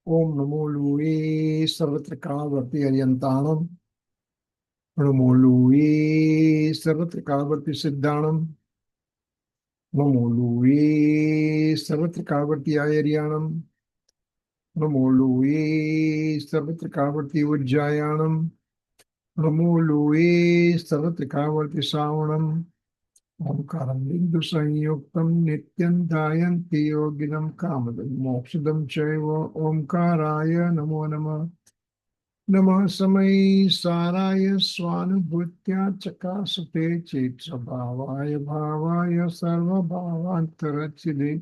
ओम नमो लूये सर्वत्र कालवर्ती अर्यंताणम। नमो लूये सर्वत्र कालवर्ती सिद्धाणम। नमो लूये सर्वत्र कालवर्ती आयर्याणम। नमो लूये सर्वत्र कालवर्ती उज्जायाणम। नमो लूये सर्वत्र कालवर्ती श्रावणम। ओंकारं बिंदु संयुक्तं नित्यं ध्यायन्ति योगिनं कामदं मोक्षदं चैव ओंकाराय नमो नमः। नमः समये साराय स्वानुभूत्या चकासते चेत् स्वभावाय भावाय सर्वभावान्तरचिदे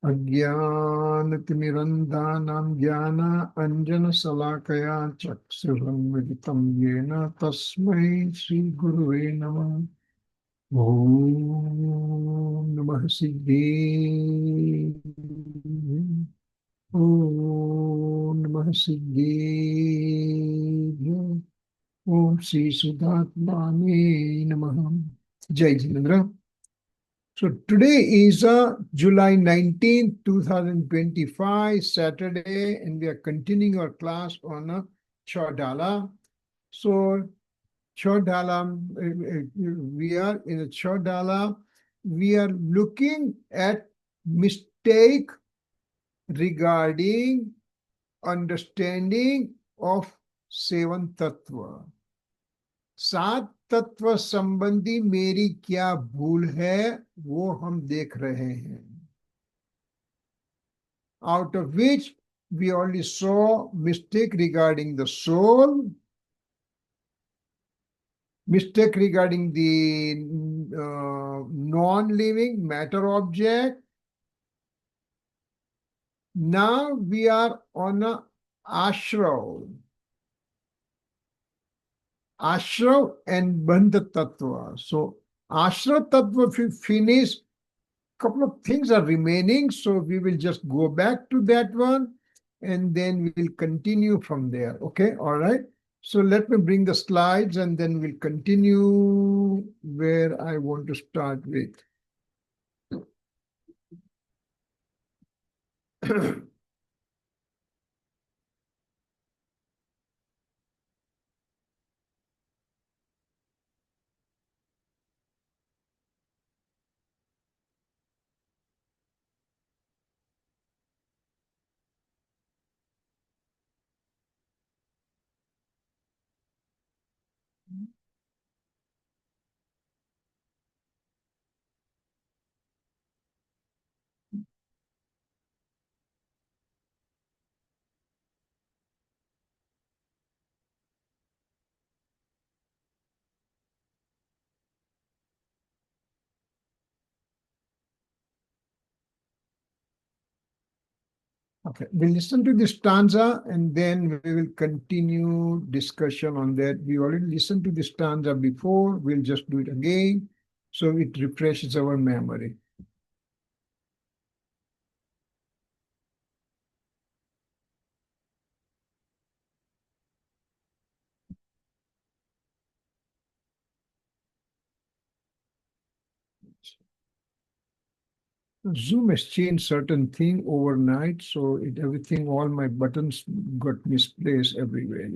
अज्ञानतिमिरन्धानां ज्ञान अंजनशलाकया चक्षुरुन्मिलितं येन तस्मै श्रीगुरुवे नमः। ओम नमः सिद्धे। ओम नमः सिद्धे। ओम श्री सुधात्माने नमः। जय Jinendra. So today is July 19th, 2025, Saturday, and we are continuing our class on Chhadhaala. So Chhadhaala, we are in a Chhadhaala. We are looking at mistake regarding understanding of seven tattva. सात तत्व संबंधी मेरी क्या भूल है वो हम देख रहे हैं. Out of which we only saw mistake regarding the soul, mistake regarding the non-living matter object. Now we are on a ashrav. Ashrav and Bandha Tattva. So Ashrav Tattva, if we finish, couple of things are remaining. So we will just go back to that one and then we will continue from there. Okay, all right. So let me bring the slides and then we'll continue where I want to start with. Okay, we'll listen to this stanza and then we will continue discussion on that. We already listened to this stanza before. We'll just do it again so it refreshes our memory. Zoom has changed certain thing overnight, so everything, all my buttons got misplaced everywhere.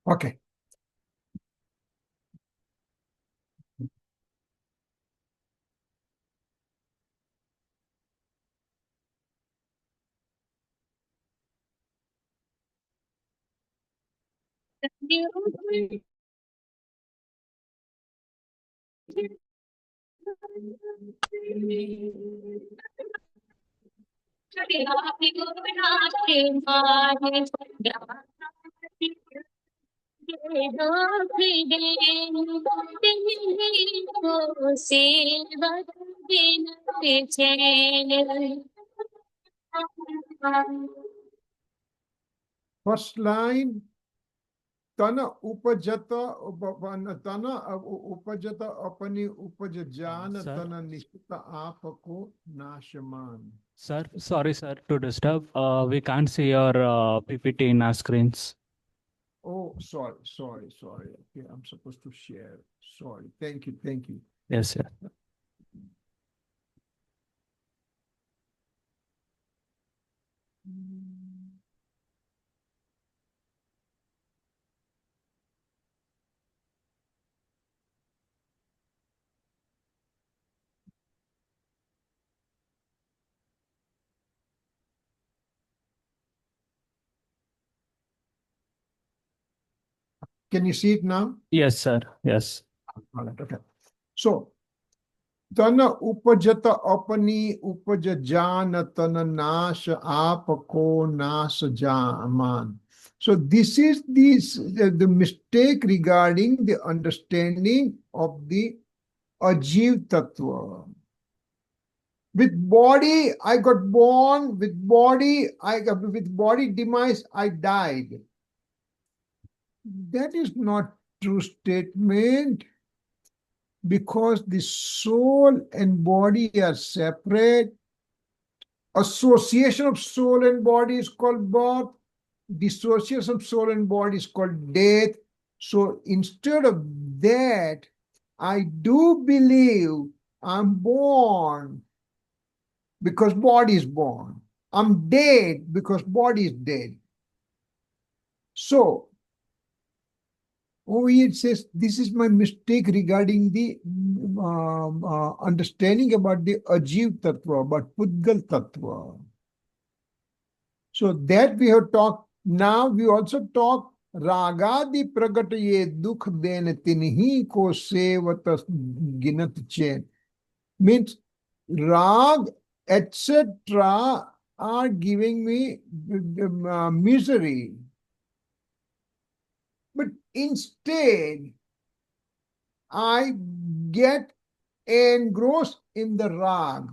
Okay. First line, Tana upajata tana upajata apani upajajana Sir, tana nishita apako nashaman. sir, sorry, sir, to disturb. We can't see your PPT in our screens. Oh, sorry. Okay, I'm supposed to share. Sorry. Thank you. Yes, sir. Can you see it now? Yes, sir. Yes. All right, okay. So, tana upajata apani upajajana tana nasha apako nasha jaman. So this is the mistake regarding the understanding of the ajiv tattva. With body, I got born. With body demise, I died. That is not true statement because the soul and body are separate. Association of soul and body is called birth. Dissociation of soul and body is called death. So instead of that, I do believe I'm born because body is born. I'm dead because body is dead. So it says this is my mistake regarding the understanding about the ajiv tattva, about pudgal tattva. So that we have talked. Now we also talk ragadi pragataye dukh den tinhi ko sevata ginat chain. Means rag, etc. are giving me misery. But instead, I get engrossed in the rag.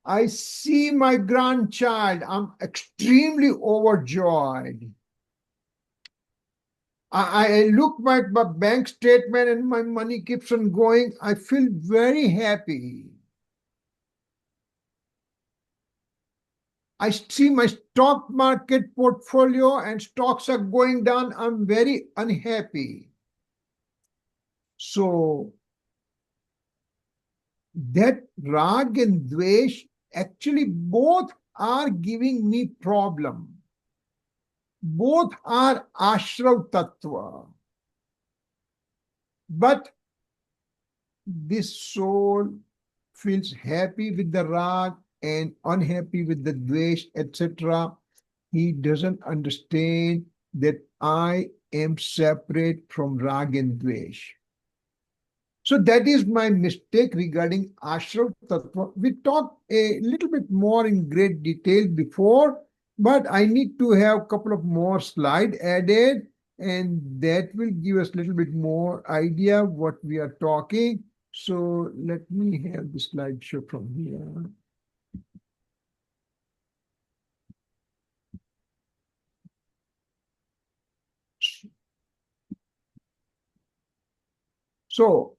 I see my grandchild. I'm extremely overjoyed. I look at my bank statement and my money keeps on going. I feel very happy. I see my stock market portfolio and stocks are going down. I'm very unhappy. So that rag and dvesh, actually both are giving me problem. Both are ashrav tattva. But this soul feels happy with the rag and unhappy with the dvesh, etc. He doesn't understand that I am separate from rag and dvesh. So that is my mistake regarding ashrav tattva. We talked a little bit more in great detail before, but I need to have a couple of more slides added, and that will give us a little bit more idea what we are talking. So let me have the slideshow from here. So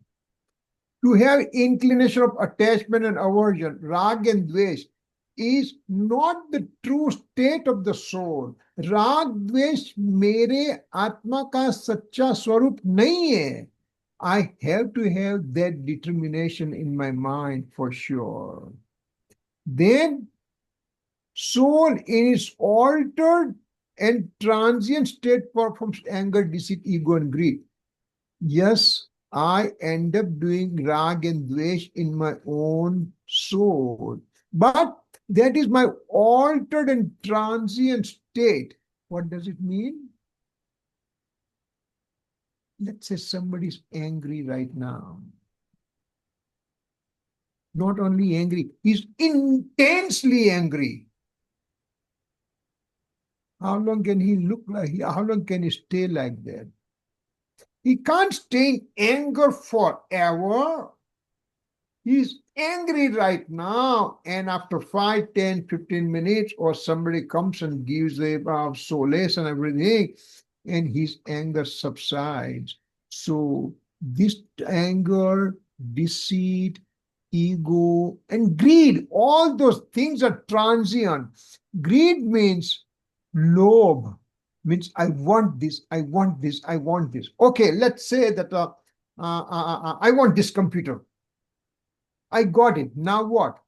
to have inclination of attachment and aversion, rag and dvesh, is not the true state of the soul. राग द्वेष मेरे आत्मा का सच्चा स्वरूप नहीं है. I have to have that determination in my mind for sure. Then soul in its altered and transient state performs anger, deceit, ego, and greed. Yes, I end up doing rag and dvesh in my own soul. But that is my altered and transient state. What does it mean? Let's say somebody is angry right now. Not only angry, he's intensely angry. How long can he look like? How long can he stay like that? He can't stay in anger forever. He's angry right now, and after 5, 10, 15 minutes, or somebody comes and gives a solace and everything, and his anger subsides. So this anger, deceit, ego, and greed, all those things are transient. Greed means lobe, means I want this, I want this, I want this. Okay, let's say that I want this computer. I got it. Now what?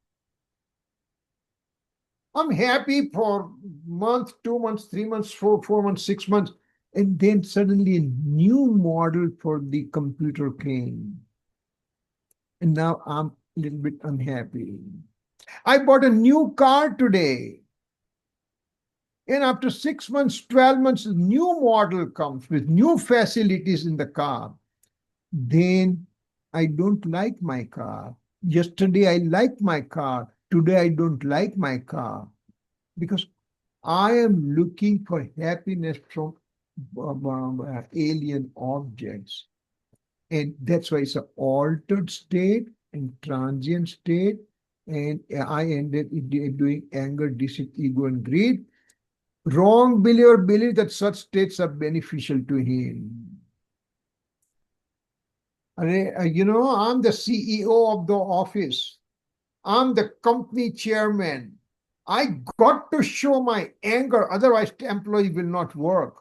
I'm happy for month, 2 months, 3 months, 4 months, 6 months, and then suddenly a new model for the computer came. And now I'm a little bit unhappy. I bought a new car today. And after 6 months, 12 months, a new model comes with new facilities in the car. Then I don't like my car. Yesterday I liked my car. Today I don't like my car. Because I am looking for happiness from alien objects. And that's why it's an altered state and transient state. And I ended doing anger, deceit, ego, and greed. Wrong believer believes that such states are beneficial to him. I'm the CEO of the office. I'm the company chairman. I got to show my anger, otherwise the employee will not work.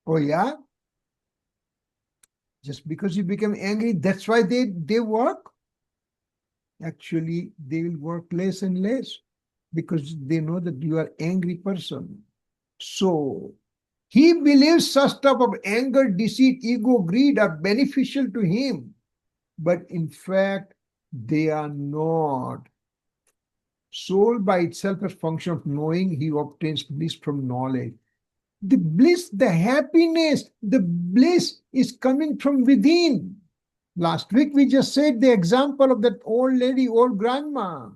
Oh yeah? Just because you become angry, that's why they work? Actually, they will work less and less because they know that you are angry person. So he believes such type of anger, deceit, ego, greed are beneficial to him. But in fact, they are not. Soul by itself is function of knowing, he obtains bliss from knowledge. The bliss, the happiness, the bliss is coming from within. Last week we just said the example of that old lady, old grandma.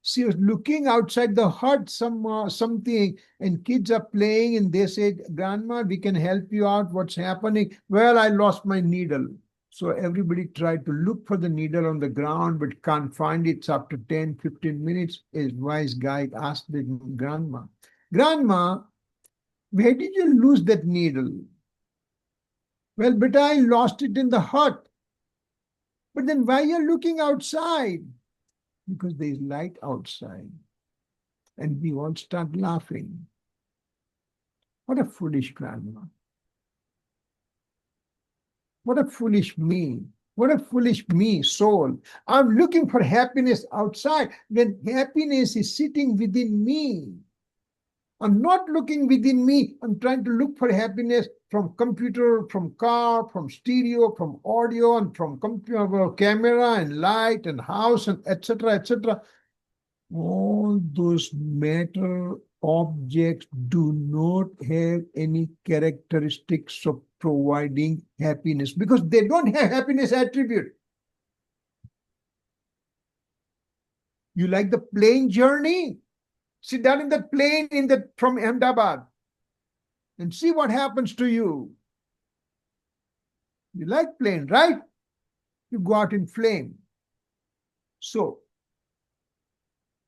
She was looking outside the hut, something, and kids are playing, and they said, "Grandma, we can help you out. What's happening?" "Well, I lost my needle." So everybody tried to look for the needle on the ground, but can't find it. So after 10, 15 minutes, a wise guy asked the grandma, "Grandma, where did you lose that needle?" "Well, but I lost it in the hut." "But then why are you looking outside?" "Because there is light outside." And we all start laughing. What a foolish grandma. What a foolish me. What a foolish me, soul. I'm looking for happiness outside when happiness is sitting within me. I'm not looking within me. I'm trying to look for happiness from computer, from car, from stereo, from audio, and from computer, camera, and light, and house, and etc., etc. All those matter objects do not have any characteristics of providing happiness because they don't have happiness attribute. You like the plane journey? Sit down in that plane from Ahmedabad and see what happens to you. You like plane, right? You go out in flame. So,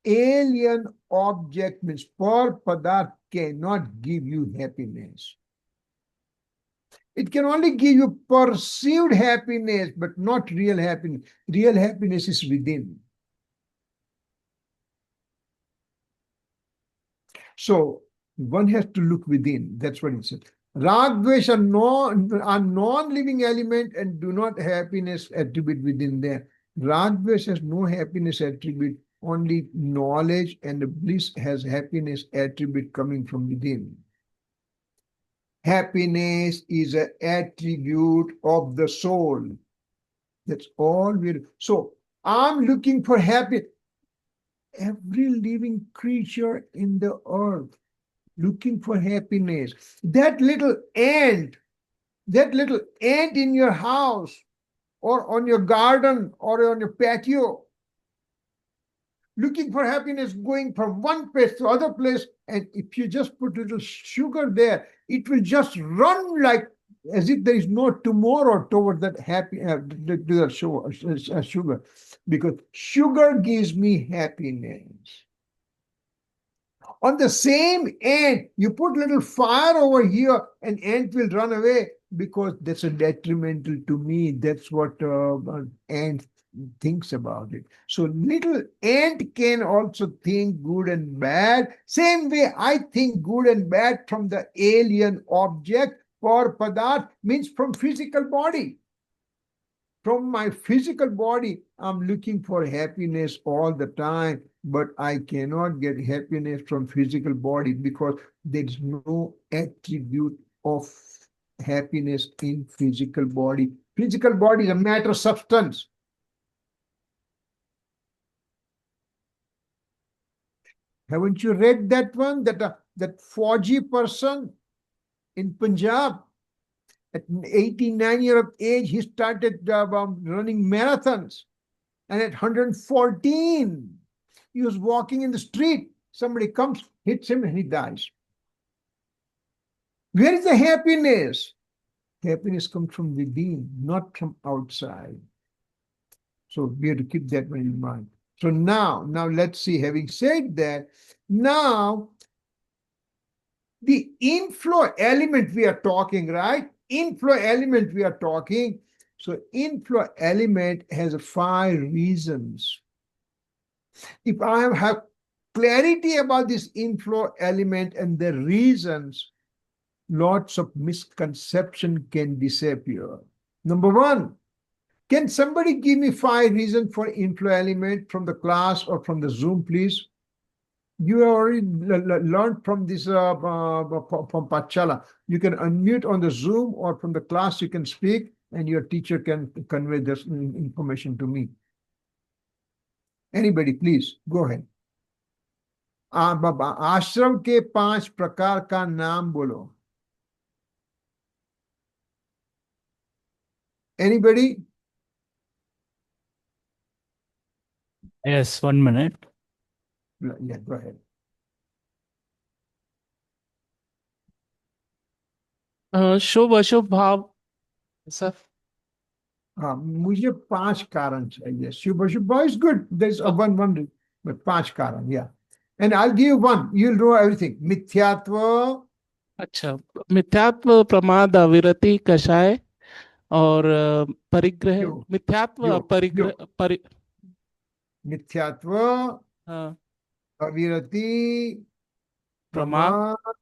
alien object means per padarth cannot give you happiness. It can only give you perceived happiness, but not real happiness. Real happiness is within. So one has to look within. That's what it says. Rag, Dvesh are non-living element and do not happiness attribute within there. Rag, Dvesh has no happiness attribute. Only knowledge and bliss has happiness attribute coming from within. Happiness is an attribute of the soul. That's all we're. So I'm looking for happiness. Every living creature in the earth looking for happiness. That little ant in your house or on your garden or on your patio, looking for happiness, going from one place to other place, and if you just put a little sugar there, it will just run like as if there is no tomorrow toward that happy to that sugar, because sugar gives me happiness. On the same ant, you put little fire over here, an ant will run away because that's a detrimental to me. That's what ant thinks about it. So little ant can also think good and bad. Same way I think good and bad from the alien object. For padarth means from physical body. From my physical body, I'm looking for happiness all the time, but I cannot get happiness from physical body because there's no attribute of happiness in physical body. Physical body is a matter of substance. Haven't you read that one? That Fauji person in Punjab, at 89 years of age, he started running marathons. And at 114, he was walking in the street. Somebody comes, hits him, and he dies. Where is the happiness? Happiness comes from within, not from outside. So we have to keep that one in mind. So now let's see, having said that, now the inflow element we are talking, right? Inflow element we are talking. So inflow element has 5 reasons. If I have clarity about this inflow element and the reasons, lots of misconception can disappear. Number 1, can somebody give me 5 reasons for inflow element from the class or from the Zoom, please? You already learned from this from Pachala. You can unmute on the Zoom or from the class you can speak and your teacher can convey this information to me. Anybody, please, go ahead. आश्रम के 5 प्रकार का नाम बोलो. Anybody? Yes, 1 minute. Yeah, go ahead. शुभ अशुभ भाव sir. मुझे 5 कारण चाहिए. शुभ शुभ is good. There's a one, but 5 कारण, yeah. And I'll give you one. You'll know everything. मिथ्यात्व. अच्छा, मिथ्यात्व, प्रमाद, अविरति, कषाय और परिग्रह. योग. मिथ्यात्व, योग. परिग्रह, मिथ्यात्व, हाँ, अविरति, प्रमाद, प्रमाद,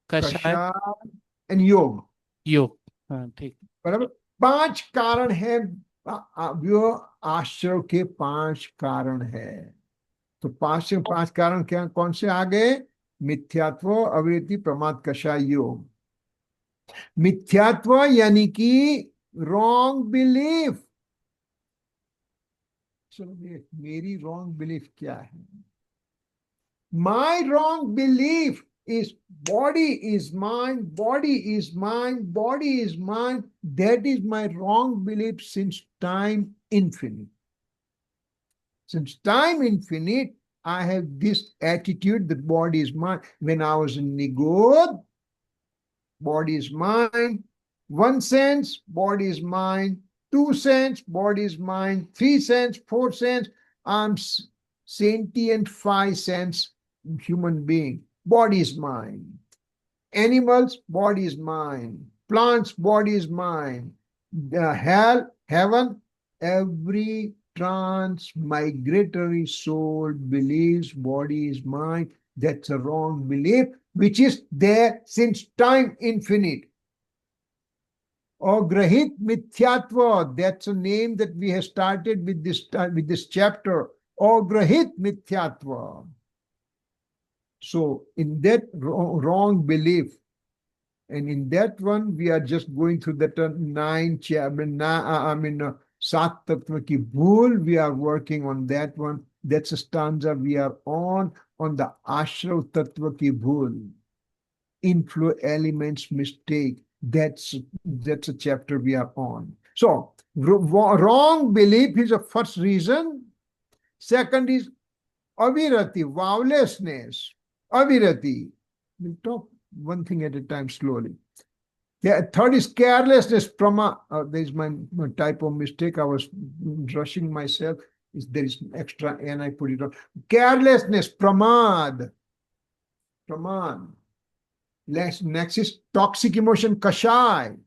कषाय, कषाय and योग. योग. हाँ, ठीक. बराबर. 5 कारण है. वो आश्रय के 5 कारण है. तो 5 कारण क्या, कौन से आ गए? मिथ्यात्व, अविरति, प्रमाद, कषाय, योग. मिथ्यात्व यानी कि रॉन्ग बिलीफ. चलो मेरी रॉन्ग बिलीफ क्या है? My wrong belief is body is mine, body is mine, body is mine. That is my wrong belief since time infinite. Since time infinite, I have this attitude that body is mine. When I was in Nigod, body is mine. 1 cent, body is mine. 2 cents, body is mine. 3 cents, 4 cents, I'm sentient 5 cents human being. Body is mine. Animals, body is mine. Plants, body is mine. Hell, heaven, every transmigratory soul believes body is mine. That's a wrong belief, which is there since time infinite. Or Grahit Mithyatva, that's a name that we have started with this chapter. Or Grahit Mithyatva. So in that wrong belief, and in that one, we are just going through that 7 tattva ki bhool. We are working on that one. That's a stanza we are on the ashrav tattva ki bhool. Inflow elements mistake. That's a chapter we are on. So wrong belief is the first reason. Second is avirati, vowlessness. Avirati. We'll talk one thing at a time slowly. Yeah, third is carelessness, prama. There is my typo mistake. I was rushing myself. There is extra and I put it on. Carelessness, pramad. Pramad. Next is toxic emotion, kashai.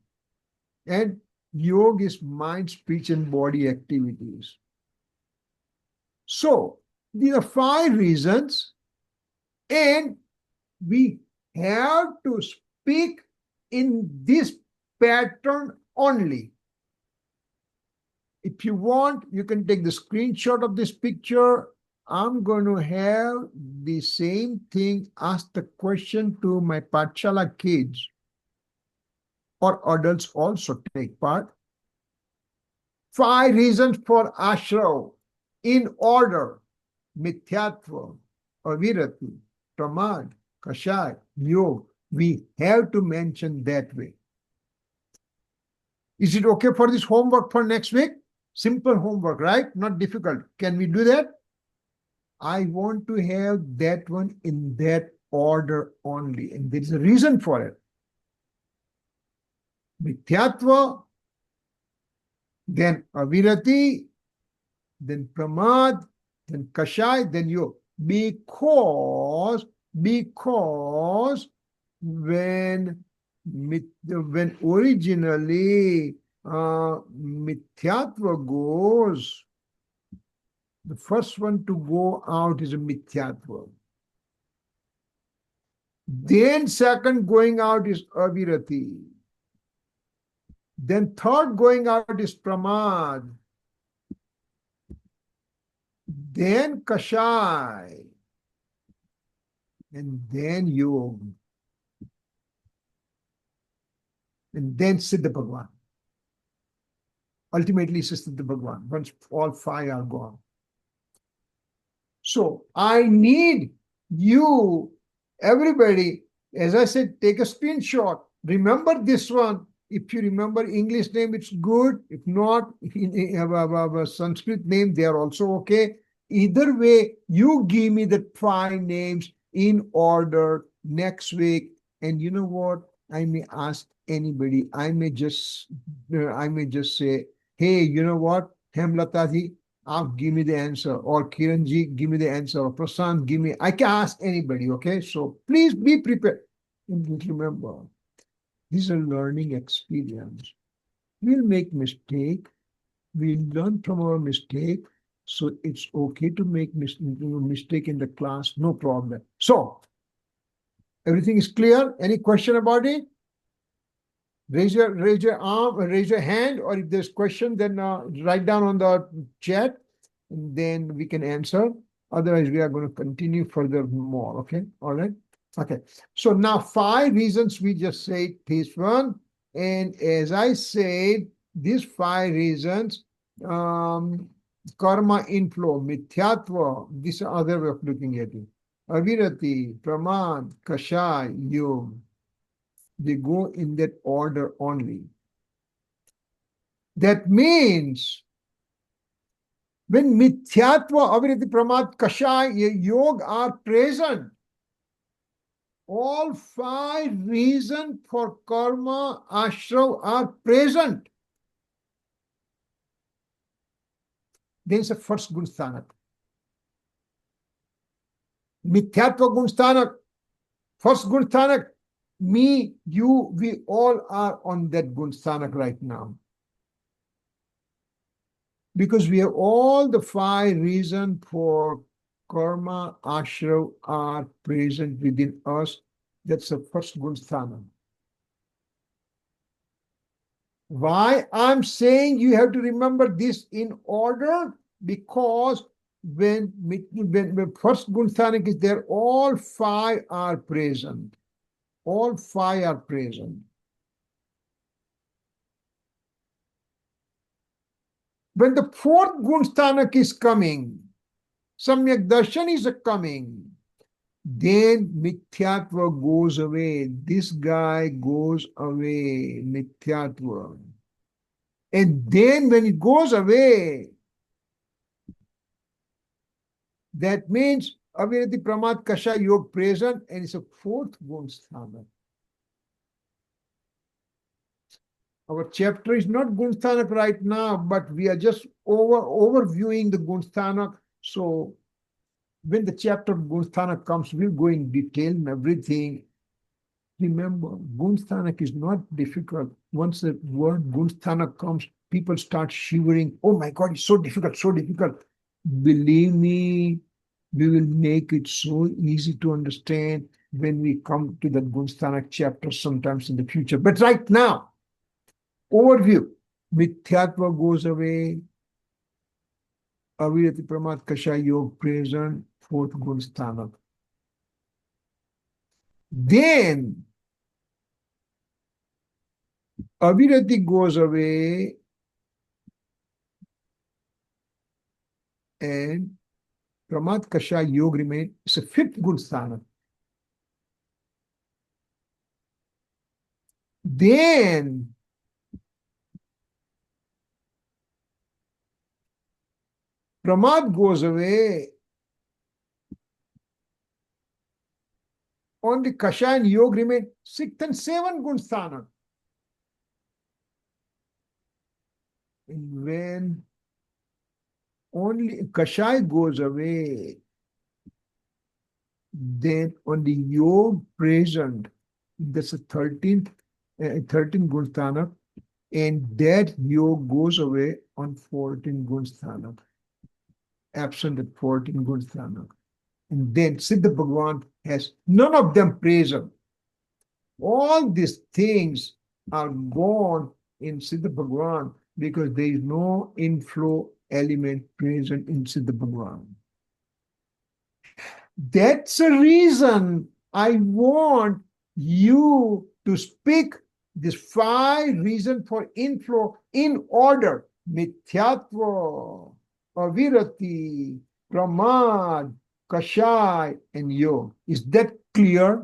And yoga is mind, speech, and body activities. So these are 5 reasons, and we have to speak in this pattern only. If you want, you can take the screenshot of this picture. I'm going to have the same thing, ask the question to my Pathshala kids, or adults also take part. 5 reasons for ashrav in order: mithyatva, avirati, pramad, kashai, yog. We have to mention that way. Is it okay for this homework for next week? Simple homework, right? Not difficult. Can we do that? I want to have that one in that order only. And there is a reason for it. Mithyatva, then avirati, then pramad, then kashai, then yog. Because when originally mithyatva goes, the first one to go out is a mithyatva. Then second going out is avirati. Then third going out is pramad. Then kashai. And then yoga. And then Siddha Bhagwan. Ultimately, it's Siddha Bhagwan, once all 5 are gone. So I need you, everybody, as I said, take a screenshot. Remember this one. If you remember English name, it's good. If not, a Sanskrit name, they are also okay. Either way, you give me the 5 names in order next week. And you know what? I may ask anybody. I may just say, hey, you know what? Hemlata ji, give me the answer. Or Kiran ji, give me the answer. Or Prasant, give me. I can ask anybody, okay? So please be prepared. And remember, this is a learning experience. We'll make mistake. We'll learn from our mistake. So it's okay to make mistake in the class, no problem. So everything is clear. Any question about it? Raise your arm, raise your hand, or if there's question, then write down on the chat, and then we can answer. Otherwise, we are going to continue further more. Okay, all right. Okay. So now 5 reasons we just said this one, and as I said, these 5 reasons, karma inflow, mithyatva. This is other way of looking at it. Avirati, pramad, kashai, yog. They go in that order only. That means when mithyatva, avirati, pramad, kashai, yog are present, all 5 reasons for karma, ashrav are present. There is a first gunsthanak. Mithyatva gunsthanak, first gunsthanak. Me, you, we all are on that gunsthanak right now. Because we have all the 5 reasons for karma, ashrav are present within us. That's the first gunsthanak. Why I'm saying you have to remember this in order? Because when first gunsthanak is there, all 5 are present. All 5 are present. When the 4th gunsthanak is coming, samyak darshan is coming, then mithyatva goes away. This guy goes away, mithyatva. And then when it goes away, that means avirati, pramad, kasha, yog present, and it's a 4th gunsthanak. Our chapter is not Gunsthanak right now, but we are just overviewing the Gunsthanak. So when the chapter Gunsthanak comes, we'll go in detail and everything. Remember, Gunsthanak is not difficult. Once the word Gunsthanak comes, people start shivering. Oh my God, it's so difficult, so difficult. Believe me, we will make it so easy to understand when we come to the Gunsthanak chapter sometimes in the future. But right now, overview. Mithyatva goes away. Avirati Pramad Kasha Yog present, fourth Gunsthanak. Then Avirati goes away and Pramad Kasha Yog remains. It's a fifth Gunsthanak. Then Pramad goes away. Only Kasha and Yog remain sixth and seventh Gunsthanak. And when only Kasha goes away, then on the Yog present, that's a 13th Gunsthanak, and that Yog goes away on 14 Gunsthanak, absent at 14 Gunsthanak. And then Siddha Bhagavan has none of them present. All these things are gone in Siddha Bhagavan because there is no inflow element present in Siddha Bhagavan. That's the reason I want you to speak these 5 reasons for inflow in order. Mithyatva, Avirati, Pramad, Kashai, and Yog. Is that clear?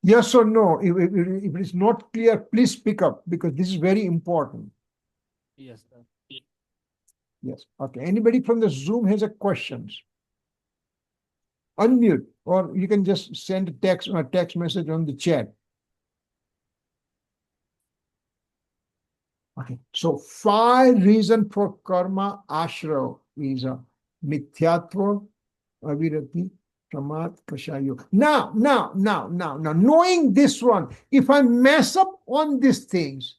Yes or no? If it is not clear, please speak up because this is very important. Yes, sir. Yes. Okay. Anybody from the Zoom has a questions? Unmute, or you can just send a text message on the chat. Okay. So 5 reasons for karma ashra is a mithyatva, avirati, pramad, kashayo. Now, knowing this one, if I mess up on these things,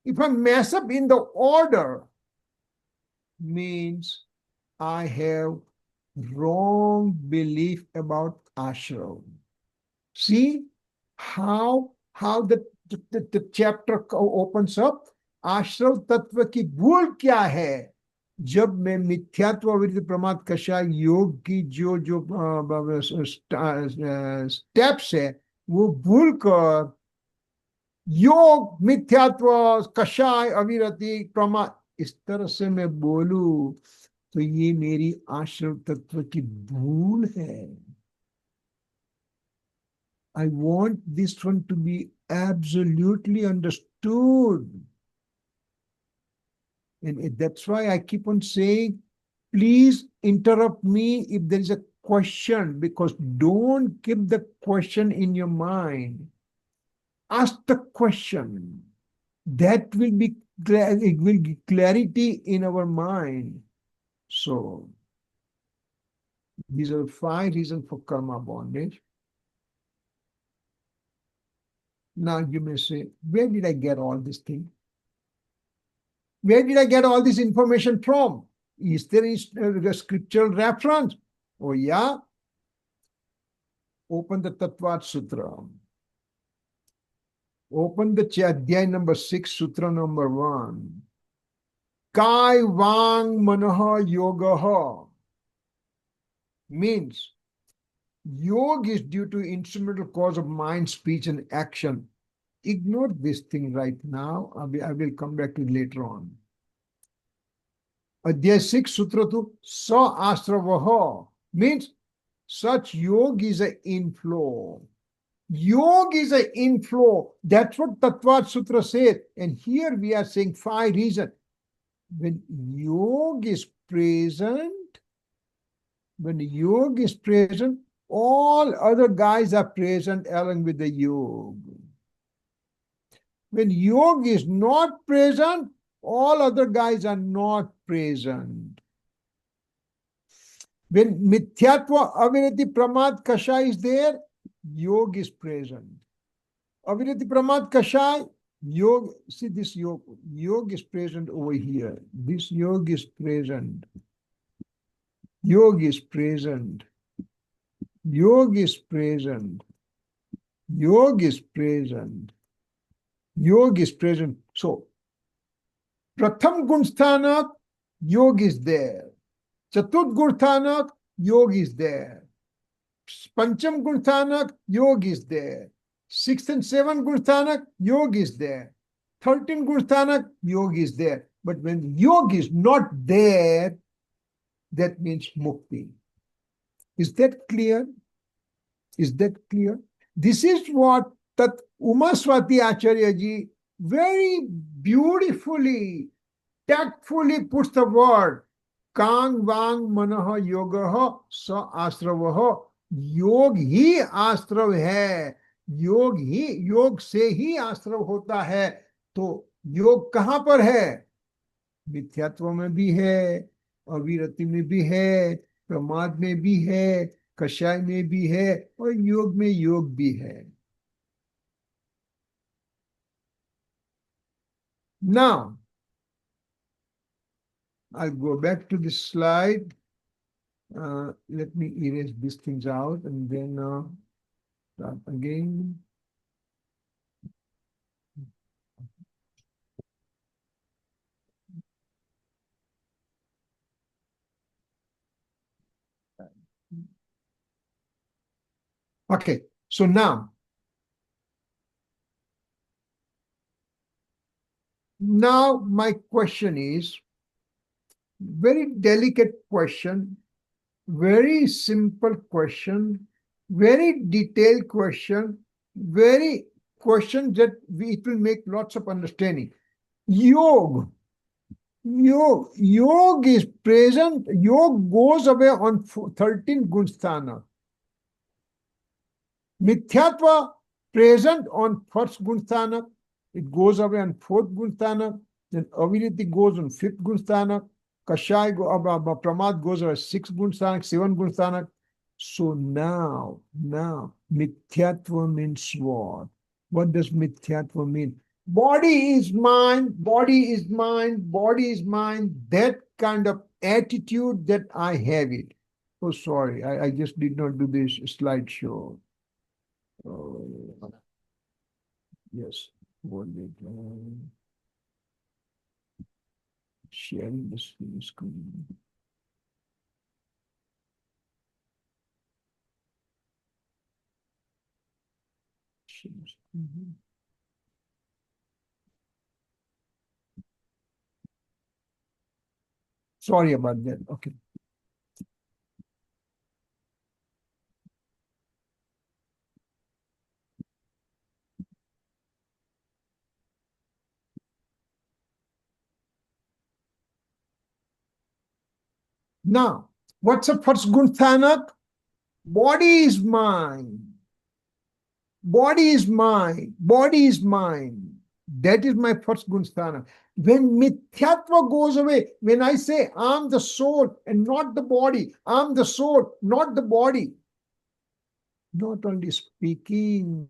if I mess up in the order, means I have wrong belief about ashram. See how the chapter opens up. आश्रव तत्व की भूल क्या है? जब मैं मिथ्यात्व विरुद्ध प्रमाद कषा योग की जो स्टेप्स है वो भूल कर योग मिथ्यात्व कषाय अविरति प्रमाद इस तरह से मैं बोलूं तो ये मेरी आश्रव तत्व की भूल है. I want this one to be absolutely understood. And that's why I keep on saying, please interrupt me if there is a question, because don't keep the question in your mind. Ask the question. That will be it will give clarity in our mind. So these are 5 reasons for karma bondage. Now you may say, where did I get all this thing? Where did I get all this information from? Is there a scriptural reference? Oh yeah. Open the Tattvat Sutra. Open the Adhyay number 6, Sutra number 1. Kai Vang Manaha Yogaha means yoga is due to instrumental cause of mind, speech, and action. Ignore this thing right now. I will come back to it later on. Adhyay 6, Sutra 2, Sa Astravaha means such yoga is an inflow. Yoga is an inflow. That's what Tattvat Sutra says. And here we are saying 5 reasons. When yoga is present, all other guys are present along with the yoga. When Yog is not present, all other guys are not present. When Mithyatva, Avirati, Pramad, Kasha is there, Yog is present. Avirati, Pramad, Kasha, Yog, see this Yog. Yog is present over here. This Yog is present. Yog is present. Yog is present. Yog is present. Yog is present. So, Pratham Gunsthanak, Yog is there. Chaturth Gunsthanak, Yog is there. Pancham Gunsthanak, Yog is there. Sixth and seventh Gunsthanak, Yog is there. 13th Gunsthanak, Yog is there. But when Yog is not there, that means Mukti. Is that clear? Is that clear? This is what Tat Umaswati Acharya ji very beautifully, tactfully puts the word Kang Vang Manaha Yogaha Sa Asravaha. योग ही आश्रव है, योग से ही आश्रव होता है. तो योग कहां पर है? मिथ्यात्व में भी है, अविरति में भी है, प्रमाद में भी है, कषाय में भी है, और योग में योग भी है. Now, I'll go back to this slide. Let me erase these things out and then start again. Okay, so now my question is very delicate question, very simple question, very detailed question, very question that it will make lots of understanding. Yog is present. Yog goes away on 13 Gunsthana. Mithyatva present on first Gunsthana. It goes away on fourth Gunsthana. Then Aviriti goes on fifth Gunsthana. Kashai Pramad goes on sixth Gunsthana, seventh Gunsthana. So now, Mithyatva means what? What does Mithyatva mean? Body is mine, body is mine, body is mine. That kind of attitude that I have it. Oh, sorry, I just did not do this slideshow. Yes, sharing the screen. Sorry about that. Okay. Now, what's the first Gunthanak? Body is mine. Body is mine. Body is mine. That is my first Gunsthana. When Mithyatva goes away, when I say I'm the soul and not the body, I'm the soul, not the body, not only speaking,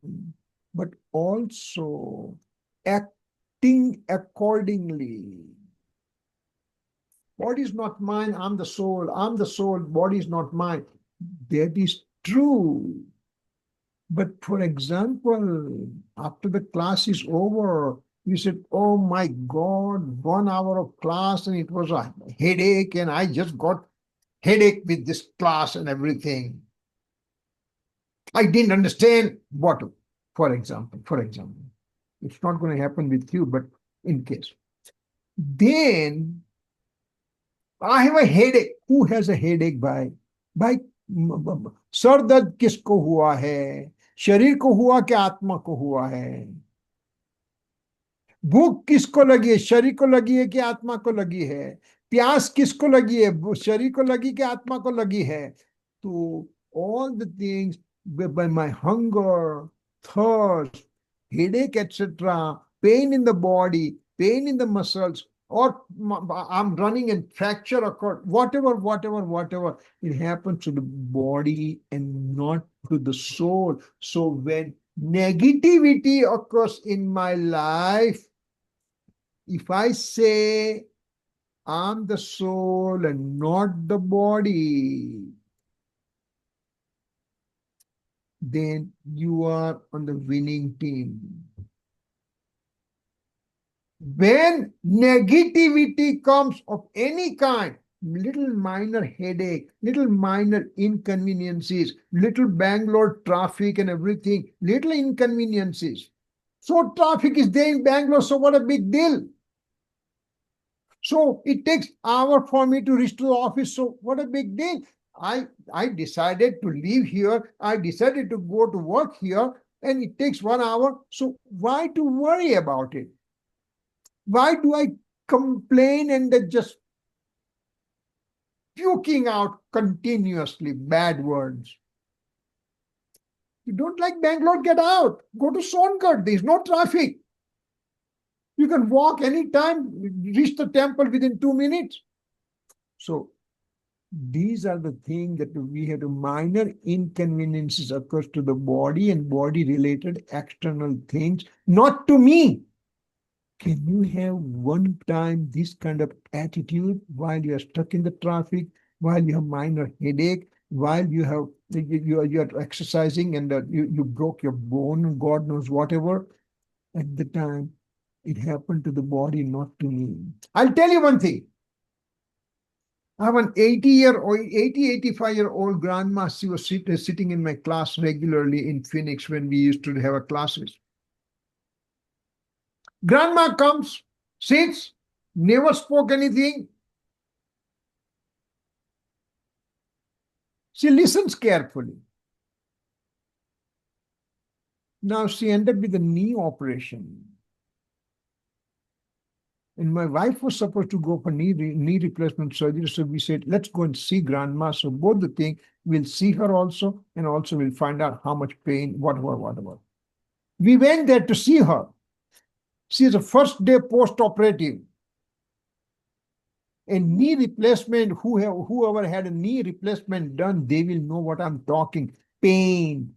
but also acting accordingly. Body is not mine, I'm the soul, body is not mine. That is true. But for example, after the class is over, you said, oh my God, 1 hour of class and it was a headache and I just got headache with this class and everything. I didn't understand what, for example. It's not going to happen with you, but in case. Then I have a headache. Who has a headache by sir दर्द किसको हुआ है? शरीर को हुआ कि आत्मा को हुआ है? भूख किसको लगी है? शरीर को लगी है कि आत्मा को लगी है? प्यास किसको लगी है? शरीर को लगी कि आत्मा को लगी है? तो all the things by my hunger, thirst, headache, etc., pain in the body, pain in the muscles, or I'm running and fracture occurred, whatever, it happens to the body and not to the soul. So when negativity occurs in my life, if I say I'm the soul and not the body, then you are on the winning team. When negativity comes of any kind, little minor headache, little minor inconveniences, little Bangalore traffic and everything, little inconveniences. So traffic is there in Bangalore, so what a big deal. So it takes hour for me to reach to the office, so what a big deal. I decided to leave here, I decided to go to work here, and it takes 1 hour, so why to worry about it? Why do I complain and just puking out continuously bad words? You don't like Bangalore, get out. Go to Songarh, there's no traffic. You can walk anytime, reach the temple within 2 minutes. So these are the things that we have to minor inconveniences occurs to the body and body related external things, not to me. Can you have one time this kind of attitude while you are stuck in the traffic, while you have minor headache, while you are exercising and you broke your bone, God knows whatever. At the time, it happened to the body, not to me. I'll tell you one thing. I have an 85-year-old grandma. She was sitting in my class regularly in Phoenix when we used to have classes. Grandma comes, sits, never spoke anything. She listens carefully. Now she ended with a knee operation. And my wife was supposed to go for knee replacement surgery. So we said, let's go and see grandma. So both the thing, we'll see her also, and also we'll find out how much pain, whatever. We went there to see her. She is a first day post-operative. And knee replacement, whoever had a knee replacement done, they will know what I'm talking. Pain,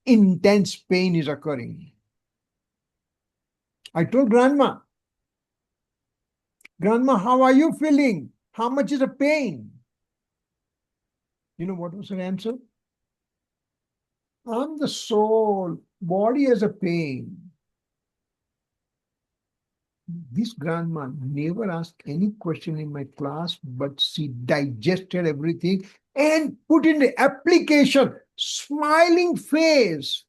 intense pain is occurring. I told grandma, how are you feeling? How much is the pain? You know what was her answer? I'm the soul, body has a pain. This grandma never asked any question in my class, but she digested everything and put in the application, smiling face,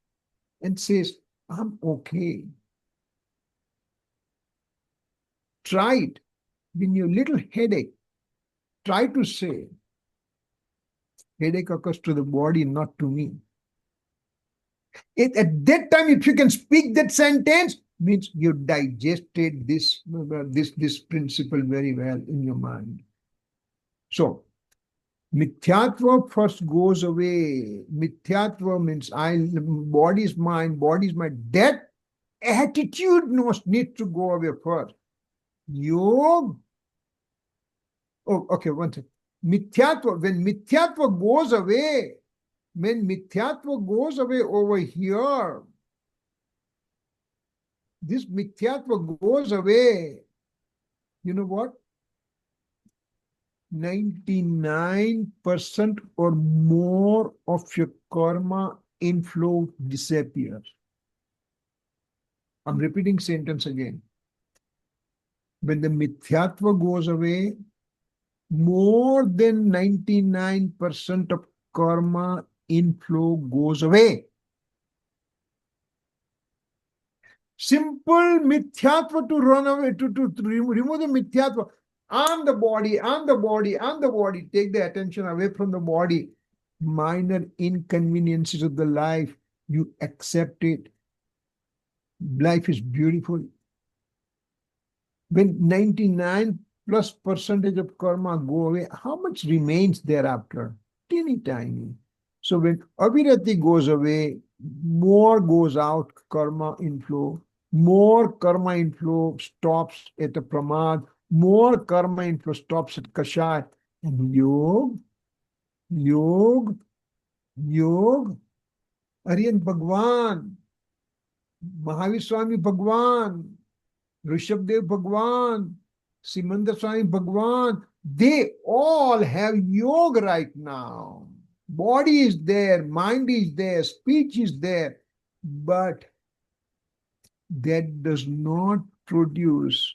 and says, I'm okay. Try it. When your little headache, try to say, headache occurs to the body, not to me. At that time, if you can speak that sentence, means you digested this principle very well in your mind. So, mithyatva first goes away. Mithyatva means body is mine. That attitude needs to go away first. Yog. Oh, okay, one second. Mithyatva, when mithyatva goes away over here, this mithyatva goes away. You know what? 99% or more of your karma inflow disappears. I'm repeating sentence again. When the mithyatva goes away, more than 99% of karma inflow goes away. Simple mithyatva to run away, to remove the mithyatva. I'm the body. Take the attention away from the body. Minor inconveniences of the life, you accept it. Life is beautiful. When 99% of karma go away, how much remains thereafter? Teeny tiny. So when avirati goes away, more goes out, karma inflow. More karma inflow stops at a pramad. More karma inflow stops at kashaya. And yog, yog, yog. Aryan Bhagwan, Mahavir Swami Bhagwan, Rishabdev Bhagwan, Simandar Swami Bhagwan, they all have yoga right now. Body is there, mind is there, speech is there, but that does not produce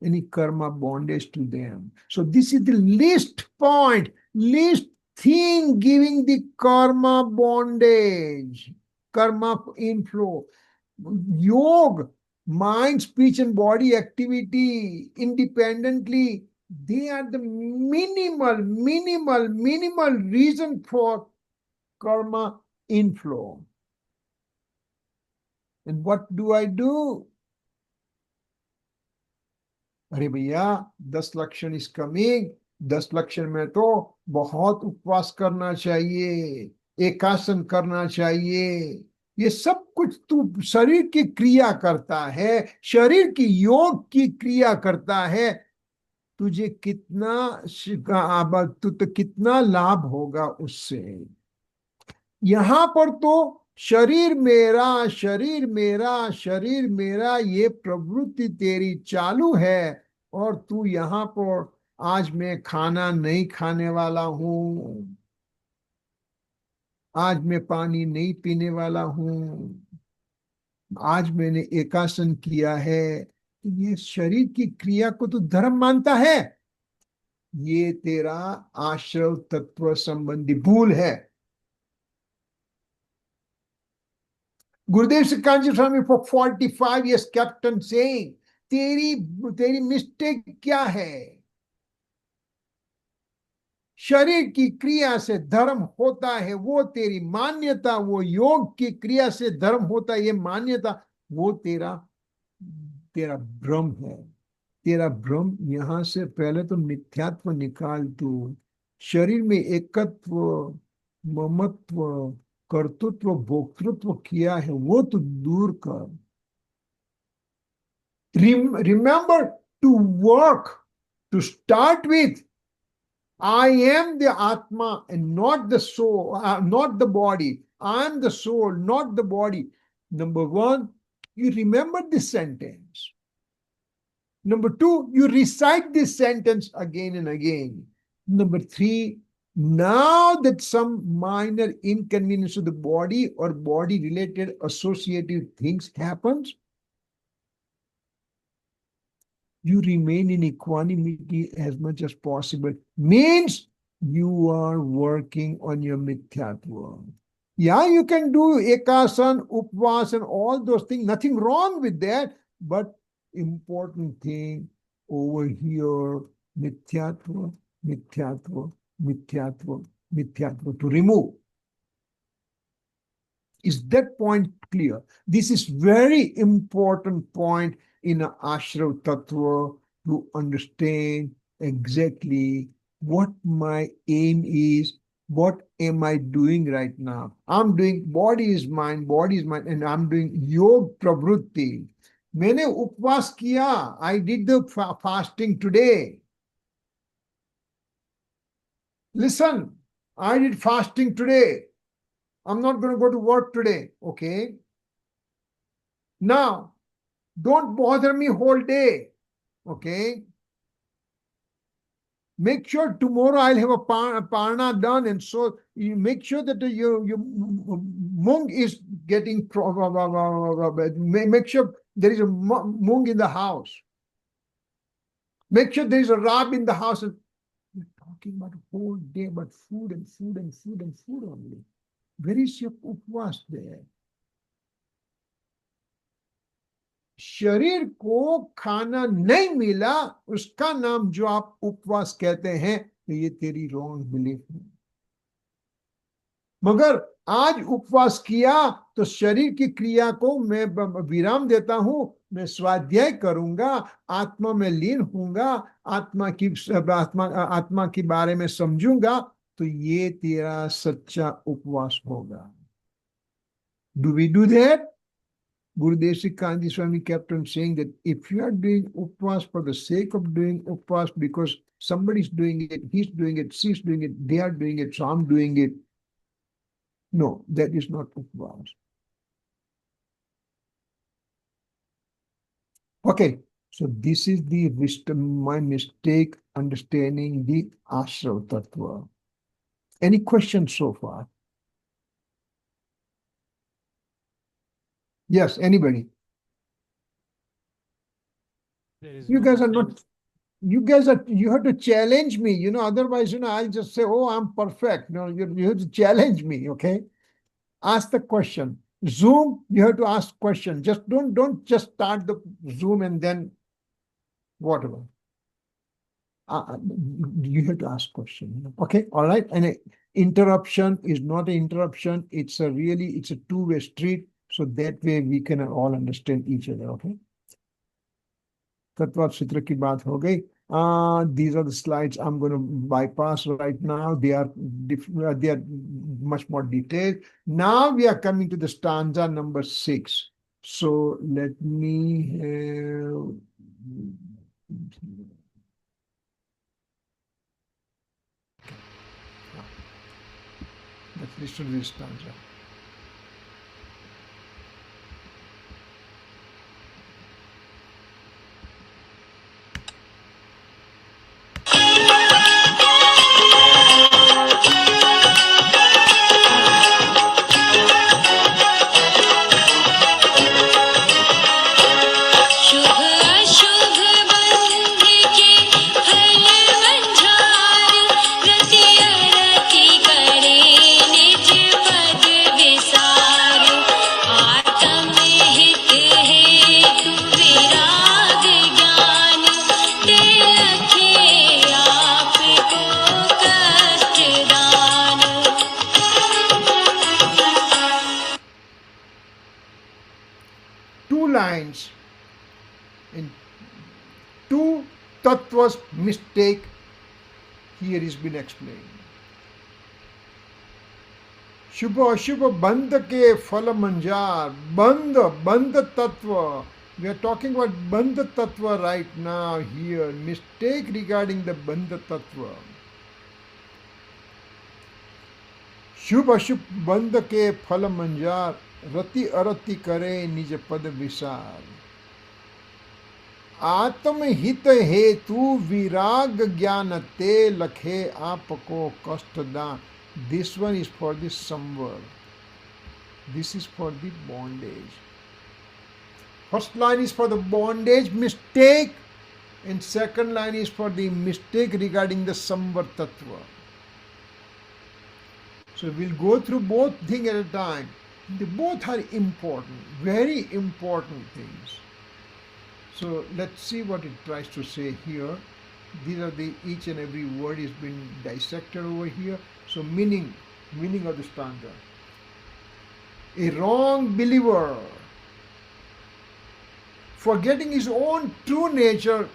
any karma bondage to them. So this is the least point, least thing giving the karma bondage, karma inflow. Yoga, mind, speech, and body activity independently, they are the minimal reason for karma inflow. And what do? अरे भैया 10 लक्षण is coming, 10 लक्षण में तो बहुत उपवास करना चाहिए, एकासन करना चाहिए, ये सब कुछ तू शरीर की क्रिया करता है, शरीर की योग की क्रिया करता है, तुझे कितना लाभ होगा उससे। यहां पर तो शरीर मेरा शरीर मेरा शरीर मेरा ये प्रवृत्ति तेरी चालू है, और तू यहां पर आज मैं खाना नहीं खाने वाला हूं, आज मैं पानी नहीं पीने वाला हूं, आज मैंने एकासन किया है, ये शरीर की क्रिया को तू धर्म मानता है, ये तेरा आश्रव तत्व संबंधी भूल है। Gurudev Sikhanji Swami for 45 years kept on saying, तेरी मिस्टेक क्या है? शरीर की क्रिया से धर्म होता है, वो तेरी मान्यता, वो योग की क्रिया से धर्म होता है, ये मान्यता, वो तेरा भ्रम है, तेरा भ्रम। यहां से पहले तो मिथ्यात्व निकाल तू, शरीर में एकत्व, ममत्व, कर्तृत्व, भोक्तृत्व किया है, वो तो दूर कर। Remember to work, to start with, I am the Atma and not the soul, not the body. I am the soul, not the body. Number one, you remember this sentence. Number two, you recite this sentence again and again. Number three, now that some minor inconvenience to the body or body related associative things happens, you remain in equanimity as much as possible. Means you are working on your mithyatva. Yeah, you can do ekasan, upvas and all those things, nothing wrong with that, but important thing over here, mithyatva, mithyatva, mithyatva, mithyatva, to remove. Is that point clear? This is very important point in Ashrav Tattva, to understand exactly what my aim is, what am I doing right now. I'm doing body is mine, and I'm doing Yog Pravrutti. मैंने उपवास किया, I did the fasting today. Listen, I did fasting today. I'm not going to go to work today, okay? Now, don't bother me whole day, okay? Make sure tomorrow I'll have a parna done, and so you make sure that your mung is getting, make sure there is a mung in the house. Make sure there is a rab in the house. We're talking about a whole day, about food and food and food and food only. Where is your upvas there? शरीर को खाना नहीं मिला, उसका नाम जो आप उपवास कहते हैं, तो ये तेरी रॉन्ग बिलीफ है। मगर आज उपवास किया तो शरीर की क्रिया को मैं विराम देता हूं, मैं स्वाध्याय करूंगा, आत्मा में लीन होऊंगा, आत्मा के बारे में समझूंगा, तो ये तेरा सच्चा उपवास होगा। Do we do that? Gurudev Kanji Swami kept on saying that if you are doing upvas for the sake of doing upvas because somebody's doing it, he's doing it, she's doing it, they are doing it, so I'm doing it. No, that is not upvas. Okay, so this is the wisdom, my mistake, understanding the Ashrav Tattva. Any questions so far? Yes, anybody? There is You no guys are not, you have to challenge me, otherwise, I'll just say, oh, I'm perfect. No, you have to challenge me, okay? Ask the question. Zoom, you have to ask question. Just don't just start the Zoom and then whatever. You have to ask question. Okay, all right. And a interruption is not an interruption. It's a two-way street. So that way we can all understand each other. Okay. तत्व सूत्र की बात हो गई. These are the slides I'm going to bypass right now. They are much more detailed. Now we are coming to the stanza number 6. So let me let's listen to this stanza. Lines in two tattvas mistake here is been explained. Shubha Ashubha bandha ke phala manjar. Bandha tattva. We are talking about bandha tattva right now here. Mistake regarding the bandha tattva. Shubha Ashubha bandha ke phala manjar. रति अरति करे निज पद विसार. आत्महित हेतु विराग ज्ञान ते लखे आपको कष्ट दान. This one is for the samvar. This is for the bondage. First line is for the bondage mistake and second line is for the mistake regarding the samvar tattva. So we'll go through both things at a time. They both are important, very important things. So let's see what it tries to say here. These are each and every word is being dissected over here. So meaning of the stanza. A wrong believer, forgetting his own true nature,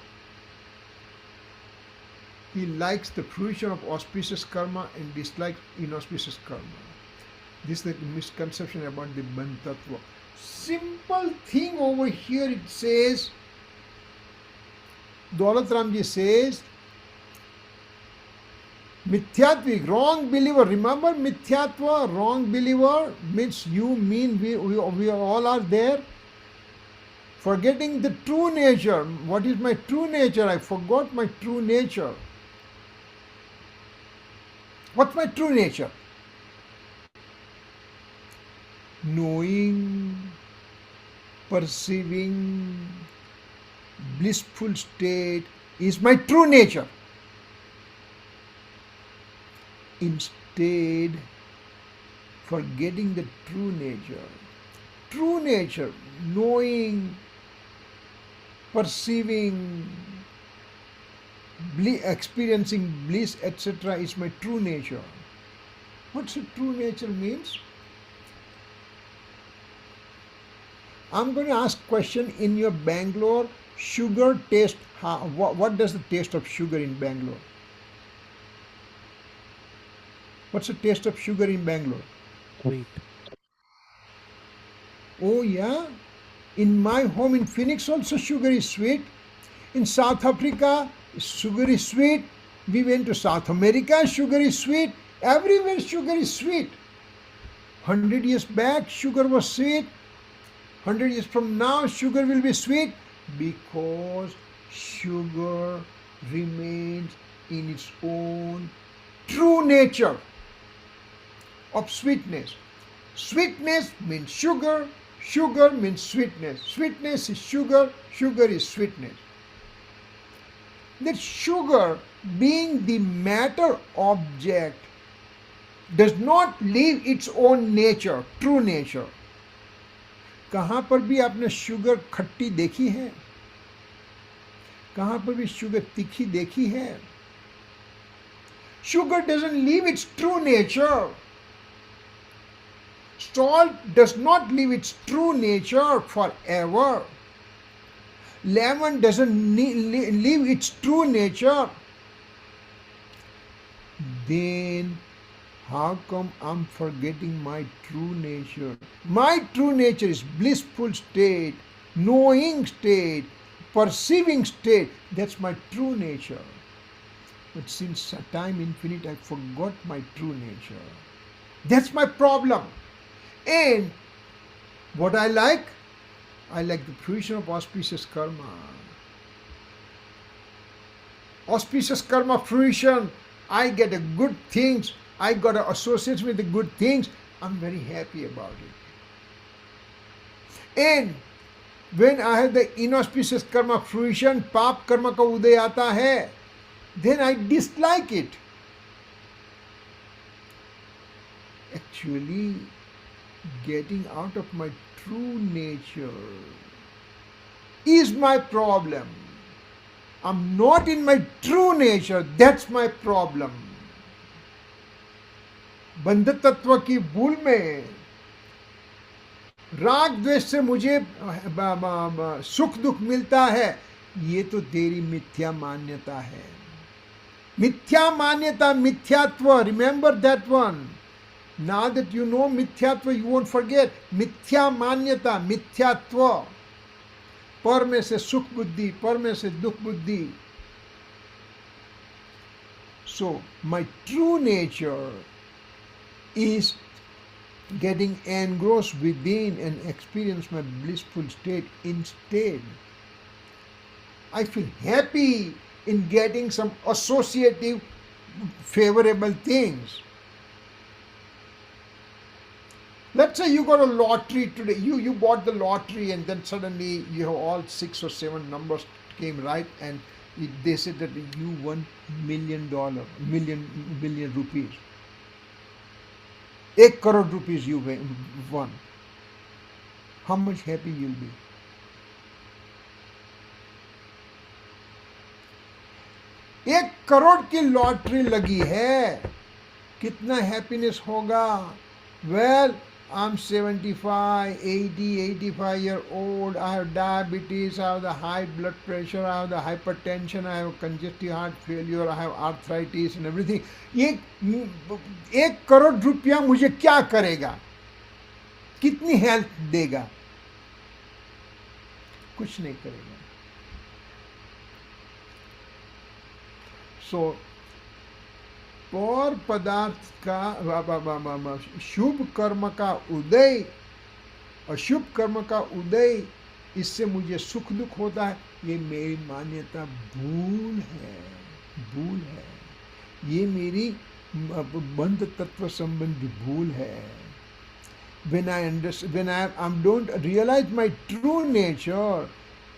he likes the fruition of auspicious karma and dislikes inauspicious karma. This is the misconception about the Bandh Tattva. Simple thing over here it says, Daulat Ramji says, Mithyatva, wrong believer. Remember Mithyatva, wrong believer means we all are there. Forgetting the true nature. What is my true nature? I forgot my true nature. What's my true nature? Knowing, perceiving, blissful state is my true nature. Instead, forgetting the true nature, knowing, perceiving, experiencing bliss, etc. is my true nature. What's a true nature means? I'm going to ask question in your Bangalore. Sugar taste. What does the taste of sugar in Bangalore? What's the taste of sugar in Bangalore? Sweet. Oh yeah. In my home in Phoenix also sugar is sweet. In South Africa, sugar is sweet. We went to South America, sugar is sweet. Everywhere sugar is sweet. 100 years back, sugar was sweet. 100 years from now, sugar will be sweet because sugar remains in its own true nature of sweetness. Sweetness means sugar, sugar means sweetness. Sweetness is sugar, sugar is sweetness. That sugar, being the matter object, does not leave its own nature, true nature. कहाँ पर भी आपने sugar खट्टी देखी है? कहाँ पर भी शुगर तीखी देखी है? Sugar doesn't leave its true nature. Salt does not leave its true nature forever. Lemon doesn't leave its true nature. Then how come I'm forgetting my true nature? My true nature is blissful state, knowing state, perceiving state. That's my true nature. But since time infinite, I forgot my true nature. That's my problem. And what I like the fruition of auspicious karma. Auspicious karma fruition, I get a good things, I got to associate with the good things, I'm very happy about it. And when I have the inauspicious karma fruition, पाप कर्म का उदय आता है, then I dislike it. Actually, getting out of my true nature is my problem. I'm not in my true nature, that's my problem. बंध तत्व की भूल में राग द्वेष से मुझे सुख दुख मिलता है, ये तो तेरी मिथ्या मान्यता है. मिथ्या मान्यता, मिथ्यात्व, remember that one. Now that you know मिथ्यात्व, you won't forget. मिथ्या मान्यता, मिथ्यात्व. पर में से सुख बुद्धि, पर में से दुख बुद्धि. So my true nature is getting engrossed within and experience my blissful state instead. I feel happy in getting some associative favorable things. Let's say you got a lottery today, you bought the lottery and then suddenly you have all 6 or 7 numbers came right and they said that you won $1 million rupees. 1 crore rupees you won. How much happy you'll be? एक करोड़ की lottery लगी है, कितना happiness होगा? Well, I'm 75, 80, 85 years old. I have diabetes, I have the high blood pressure, I have the hypertension, I have congestive heart failure, I have arthritis and everything. ये 1 करोड़ रुपया मुझे क्या करेगा? कितनी हेल्थ देगा? कुछ नहीं करेगा. So, पर पदार्थ का शुभ कर्म का उदय, अशुभ कर्म का उदय, इससे मुझे सुख दुख होता है, ये मेरी मान्यता भूल है. ये मेरी बंध तत्व संबंधी भूल है. When I don't realize my true nature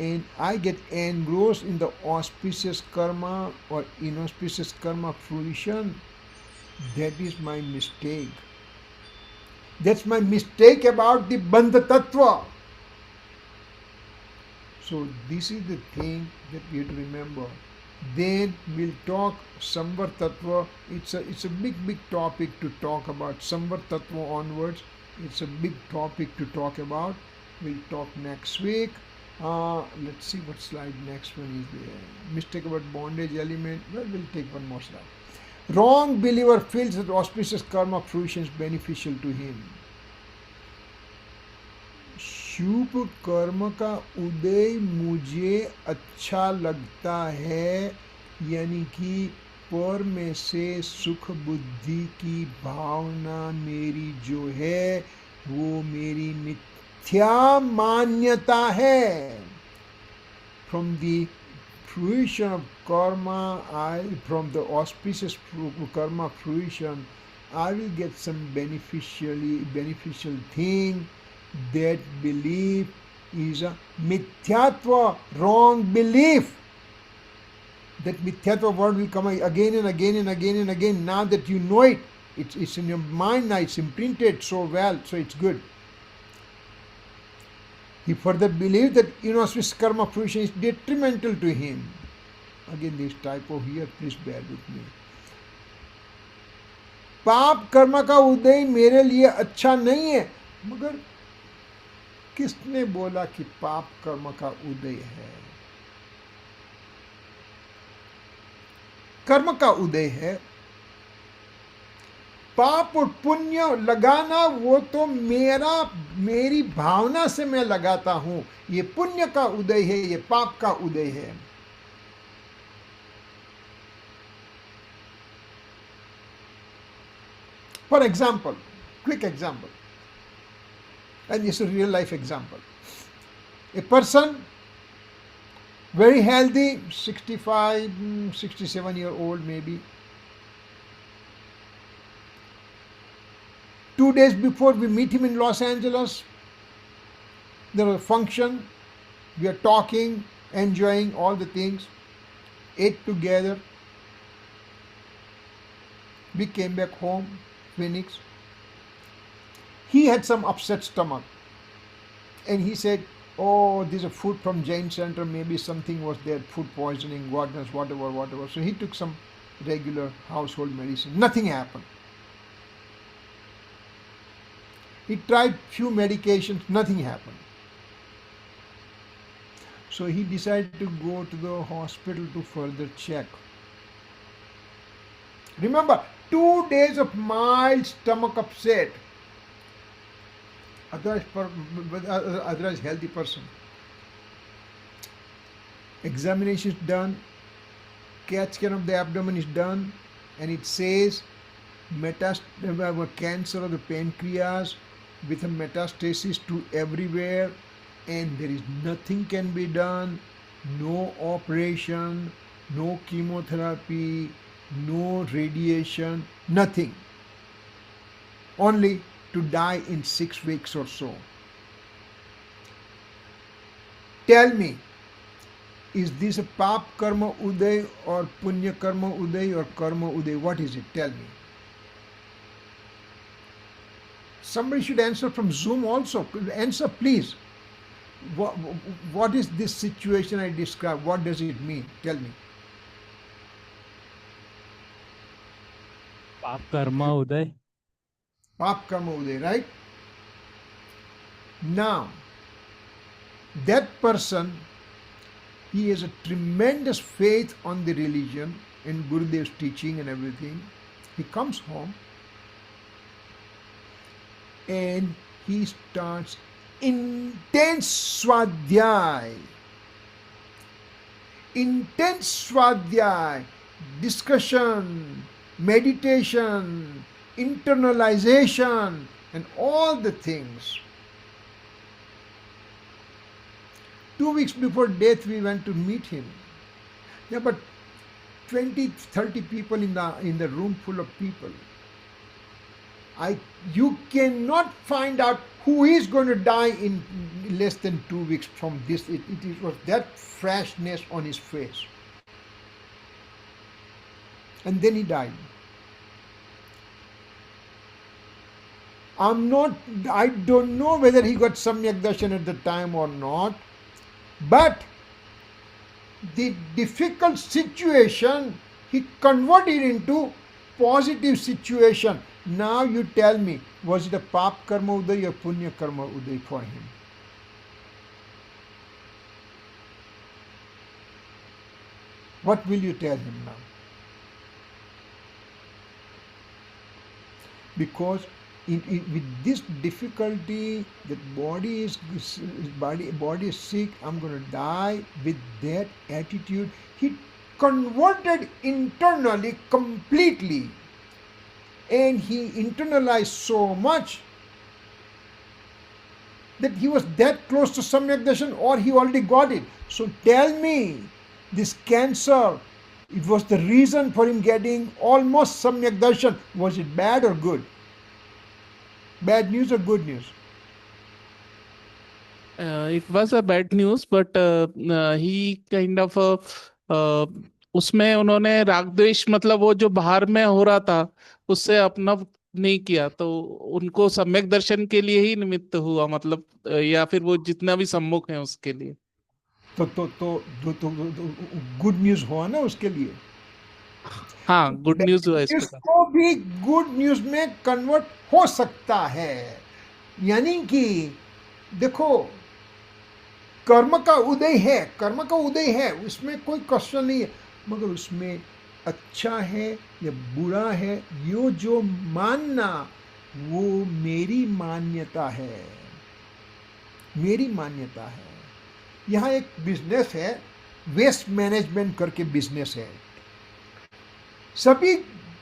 and I get engrossed in the auspicious karma or inauspicious karma fruition, that is my mistake. That's my mistake about the bandha tattva. So this is the thing that we have to remember. Then we'll talk samvar tattva. It's a big topic to talk about. Samvar tattva onwards, it's a big topic to talk about. We'll talk next week. Let's see what slide next one is there. Mistake about bondage element. Well, we'll take one more slide. Wrong believer feels that auspicious karma fruition is beneficial to him. शुभ कर्म का उदय मुझे अच्छा लगता है, यानी कि पर में से सुख बुद्धि की भावना मेरी जो है वो मेरी मिथ्या मान्यता है. From the fruition of karma, from the auspicious karma fruition, I will get some beneficial thing. That belief is a mithyatva, wrong belief. That mithyatva word will come again and again and again and again. Now that you know it, it's in your mind now, it's imprinted so well, so it's good. He further believed that inauspicious karma fruition is detrimental to him. Again, this typo here, please bear with me. पाप कर्म का उदय मेरे लिए अच्छा नहीं है. मगर किसने बोला कि पाप कर्म का उदय है? कर्म का उदय है. पाप और पुण्य लगाना वो तो मेरी भावना से मैं लगाता हूं. ये पुण्य का उदय है, ये पाप का उदय है. For example, quick example, and this is a real life example. A person, very healthy, 65, 67-year-old maybe. 2 days before we meet him in Los Angeles, there was a function. We are talking, enjoying all the things, ate together. We came back home, Phoenix. He had some upset stomach. And he said, oh, this is a food from Jain Center, maybe something was there, food poisoning, God knows, whatever. So he took some regular household medicine. Nothing happened. He tried few medications, nothing happened. So he decided to go to the hospital to further check. Remember, 2 days of mild stomach upset. Otherwise healthy person. Examination is done, CAT scan of the abdomen is done, and it says cancer of the pancreas with a metastasis to everywhere, and there is nothing can be done, no operation, no chemotherapy, no radiation, nothing. Only to die in 6 weeks or so. Tell me, is this a pap karma uday or punya karma uday or karma uday? What is it? Tell me. Somebody should answer from Zoom also. Answer, please. What is this situation I described? What does it mean? Tell me. पाप कर्म उदय. Pap karma uday, right? Now, that person, he has a tremendous faith on the religion and Gurudev's teaching and everything. He comes home and he starts intense swadhyay, discussion, meditation, internalization, and all the things. 2 weeks before death, we went to meet him. Yeah, but 20, 30 people in the room full of people. You cannot find out who is going to die in less than 2 weeks from this. It was that freshness on his face. And then he died. I don't know whether he got Samyak Darshan at the time or not, but the difficult situation he converted into positive situation. Now you tell me, was it a pap karma uday or punya karma uday for him? What will you tell him now? Because with this difficulty, that body is sick, I'm going to die, with that attitude, he converted internally completely, and he internalized so much that he was that close to Samyak Darshan, or he already got it. So tell me, this cancer, it was the reason for him getting almost Samyak Darshan. Was it bad or good? Bad news or good news? It was a bad news, but he kind of उसमें उन्होंने राग द्वेष मतलब वो जो बाहर में हो रहा था उससे अपना नहीं किया, तो उनको सम्यक दर्शन के लिए ही निमित्त हुआ, मतलब या फिर वो जितना भी सम्मुख है उसके लिए। तो गुड न्यूज हुआ ना उसके लिए। हाँ, गुड न्यूज हुआ इस प्रकार। इसको भी गुड न्यूज में कन्वर्ट हो सकता है। यानी कि देखो, कर्म का उदय है, कर्म का उदय है, उसमें कोई क्वेश्चन नहीं है, मगर उसमें अच्छा है या बुरा है, यो जो मानना वो मेरी मान्यता है, मेरी मान्यता है। यहाँ एक बिजनेस है, वेस्ट मैनेजमेंट करके बिजनेस है। सभी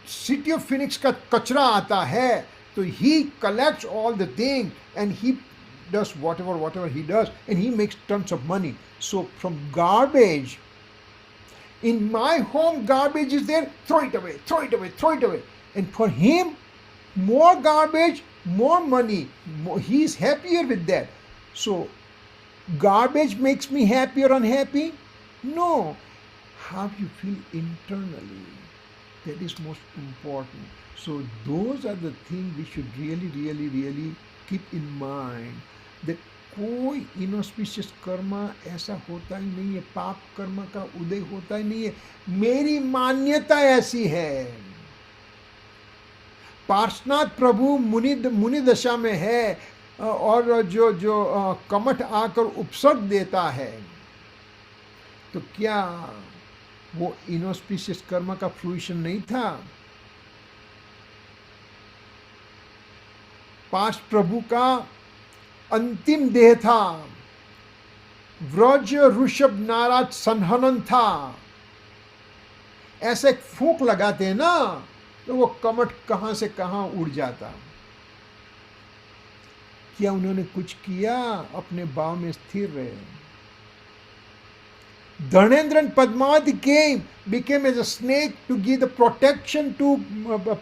सिटी ऑफ फिनिक्स का कचरा आता है, तो he collects all the thing and he does whatever he does, and he makes tons of money. So from garbage, in my home garbage is there, throw it away, throw it away, throw it away. And for him, more garbage, more money, he is happier with that. So garbage makes me happy or unhappy? No. How you feel internally, that is most important. So those are the things we should really keep in mind, that कोई inauspicious कर्म ऐसा होता ही नहीं है, पाप कर्म का उदय होता ही नहीं है। मेरी मान्यता ऐसी है। पार्श्वनाथ प्रभु मुनि दशा में है, और जो कमठ आकर उपसर्ग देता है, तो क्या वो इनऑस्पिशियस कर्म का फ्रूइशन नहीं था? पार्श्व प्रभु का अंतिम देह था, व्रज ऋषभ नाराज संहनन था। ऐसे फूंक लगाते हैं ना, तो वो कमठ कहां से कहां उड़ जाता। क्या उन्होंने कुछ किया? अपने भाव में स्थिर रहे। Dhanendra and Padmavati became as a snake to give the protection to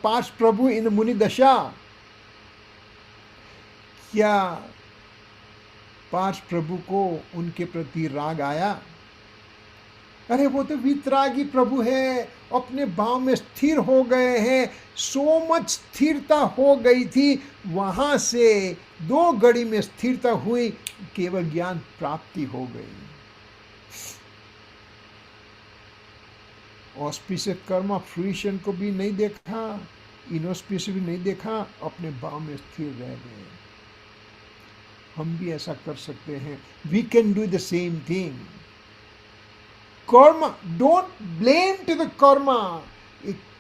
Pars Prabhu in the Muni Dasha. क्या पार्श प्रभु को उनके प्रति राग आया? अरे वो तो वितरागी प्रभु है, अपने भाव में स्थिर हो गए हैं। सो मच स्थिरता हो गई थी, वहां से 2 घड़ी में स्थिरता हुई, केवल ज्ञान प्राप्ति हो गई। ऑस्पिशियस कर्म फ्रूइशन को भी नहीं देखा, इनऑस्पिशियस भी नहीं देखा, अपने भाव में स्थिर रह गए। हम भी ऐसा कर सकते हैं। We can do the same thing. Karma, don't blame to the karma.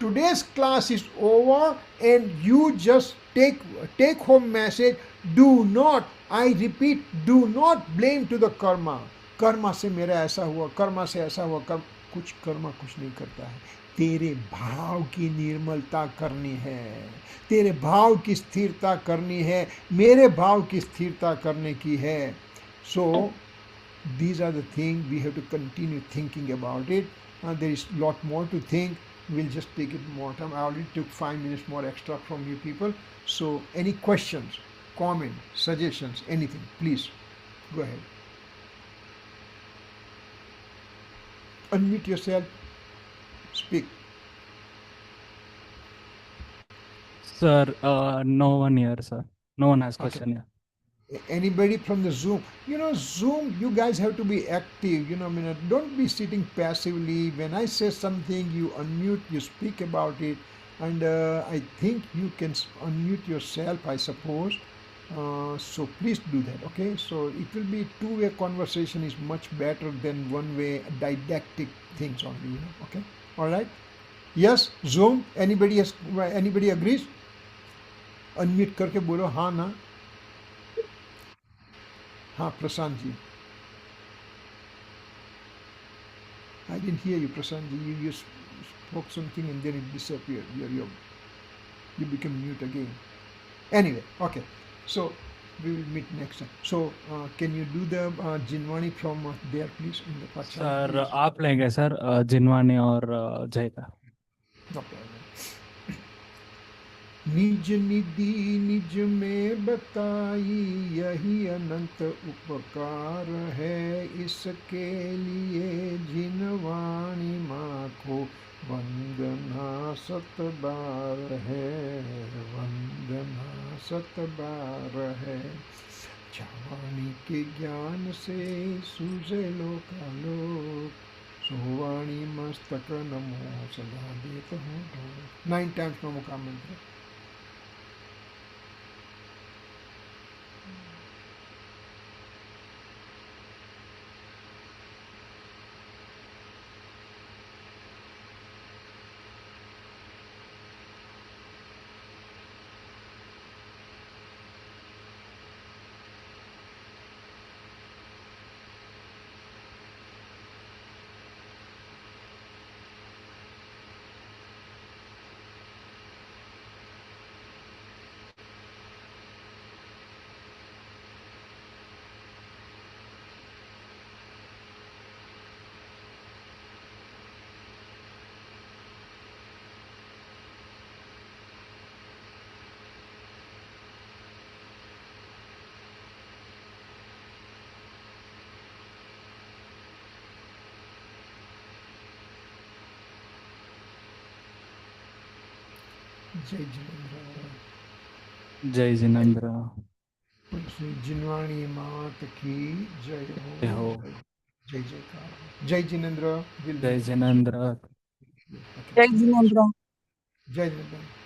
Today's class is over and you just take home message. Do not, I repeat, do not blame to the karma. Karma से मेरा ऐसा हुआ, कर्मा से ऐसा हुआ, कुछ कर्मा कुछ नहीं करता है। तेरे भाव की निर्मलता करनी है, तेरे भाव की स्थिरता करनी है, मेरे भाव की स्थिरता करने की है। So these are the things we have to continue thinking about it. There is lot more to think. We'll just take it more time. I already took 5 minutes more extra from you people. So any questions, comments, suggestions, anything, please go ahead. Unmute yourself, speak. Sir, no one here, sir. No one has Okay. question here. Anybody from the Zoom? Zoom, you guys have to be active. Don't be sitting passively. When I say something, you unmute, you speak about it. And I think you can unmute yourself, I suppose. So please do that, okay? So it will be two-way conversation is much better than one-way didactic things only, okay? All right? Yes, Zoom, anybody agrees? Unmute करके बोलो हाँ ना. हाँ Prashant ji. I didn't hear you, Prashant ji. You spoke something and then it disappeared. You became mute again. Anyway, okay. So we will meet next time. So can you do the Jinwani from there, please, in the Pachal? Sir आप लेंगे sir Jinvani और जय का. No problem. निज निधि निज में बताई यही अनंत उपकार है, इसके लिए जिनवाणी माँ को वंदना सत बार है, वंदना सत बार है. छावाणी के ज्ञान से सूझे लोकालोक, सोवाणी मस्तक नमो सदा देत हूँ ढोल. 9 times नमो का मंत्र. जय जिनेन्द्र. जय जिनेन्द्र. श्री जिनवाणी मात की जय जय हो. हो. जय जयकार. जय जिनेन्द्र. जय जिनेन्द्र. Okay. जय जिनेन्द्र. जय जिनेन्द्र.